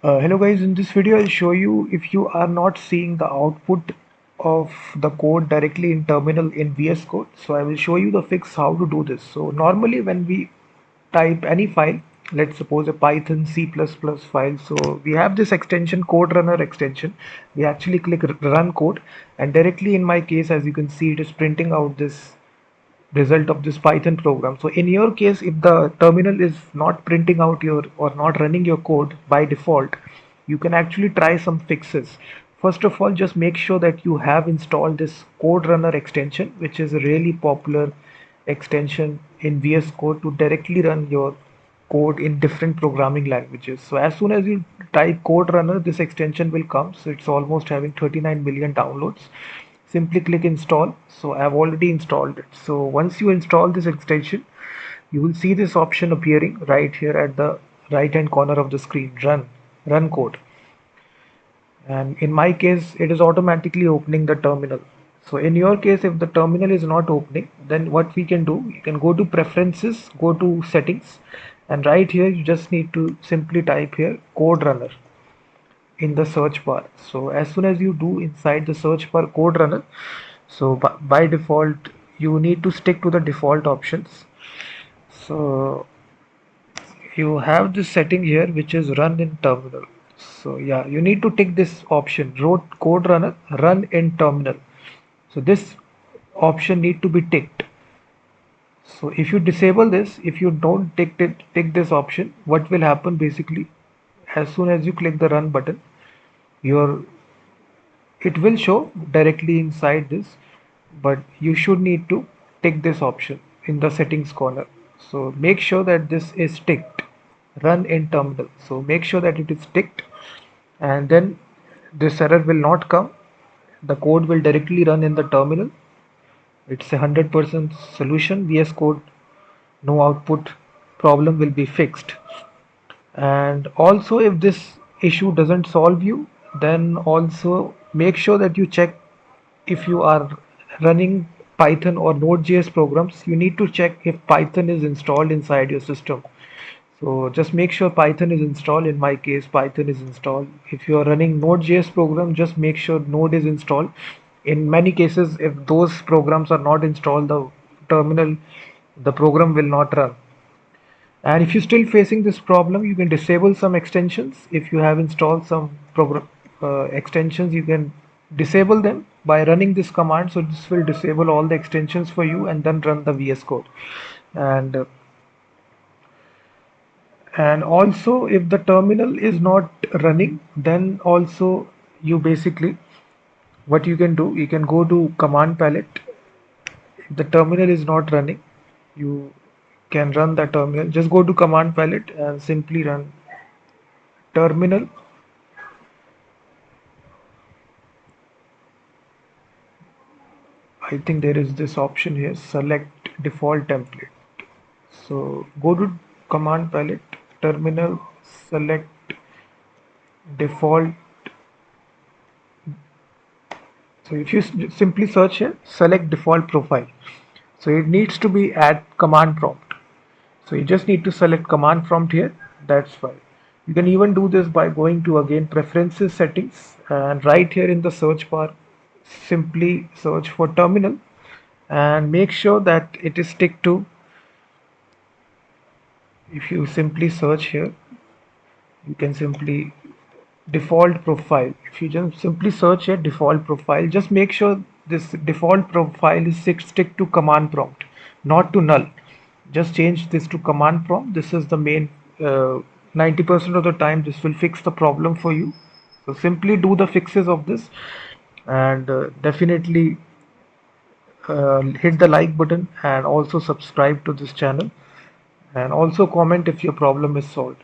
Hello guys, in this video I'll show you if you are not seeing the output of the code directly in terminal in VS Code. So I will show you the fix how to do this. So normally when we type any file, let's suppose a Python C++ file. So we have this extension, code runner extension. We actually click run code, and directly in my case, as you can see, it is printing out this result of this Python program. So in your case, if the terminal is not printing out your or not running your code by default, you can actually try some fixes. First of all, just make sure that you have installed this code runner extension, which is a really popular extension in VS Code to directly run your code in different programming languages. So as soon as you type code runner, this extension will come. So it's almost having 39 million downloads. Simply click install. So I've already installed it. So once you install this extension, you will see this option appearing right here at the right hand corner of the screen, run code. And in my case, it is automatically opening the terminal. So in your case, if the terminal is not opening, then what we can do, you can go to preferences, go to settings, and right here you just need to simply type here code runner in the search bar. So as soon as you do inside the search bar code runner, so by default you need to stick to the default options. So you have this setting here which is run in terminal. So yeah, you need to tick this option, wrote code runner run in terminal. So this option need to be ticked. So if you disable this, if you don't tick this option, what will happen basically, as soon as you click the run button, your it will show directly inside this, but you should need to tick this option in the settings corner. So make sure that this is ticked, run in terminal. So make sure that it is ticked, and then this error will not come. The code will directly run in the terminal. It's a 100% solution. VS Code no output problem will be fixed. And also, if this issue doesn't solve you, then also make sure that you check if you are running Python or Node.js programs. You need to check if Python is installed inside your system. So just make sure Python is installed. In my case, Python is installed. If you are running Node.js program, just make sure Node is installed. In many cases, if those programs are not installed, the program will not run. And if you're still facing this problem, you can disable some extensions. If you have installed some program extensions, you can disable them by running this command. So this will disable all the extensions for you and then run the VS Code. And and also, if the terminal is not running, then also you basically what you can do, you can go to command palette. If the terminal is not running, you can run the terminal. Just go to command palette and simply run terminal. I think there is this option here, select default template. So go to command palette, terminal, select default. So if you simply search here, select default profile. So it needs to be at command prompt. So you just need to select command prompt here. That's fine. You can even do this by going to again preferences settings, and right here in the search bar, simply search for terminal and make sure that it is stick to. If you simply search here, you can simply default profile. If you just simply search here default profile, just make sure this default profile is stick to command prompt, not to null. Just change this to command prompt. This is the main 90% of the time this will fix the problem for you. So simply do the fixes of this, and definitely hit the like button and also subscribe to this channel, and also comment if your problem is solved.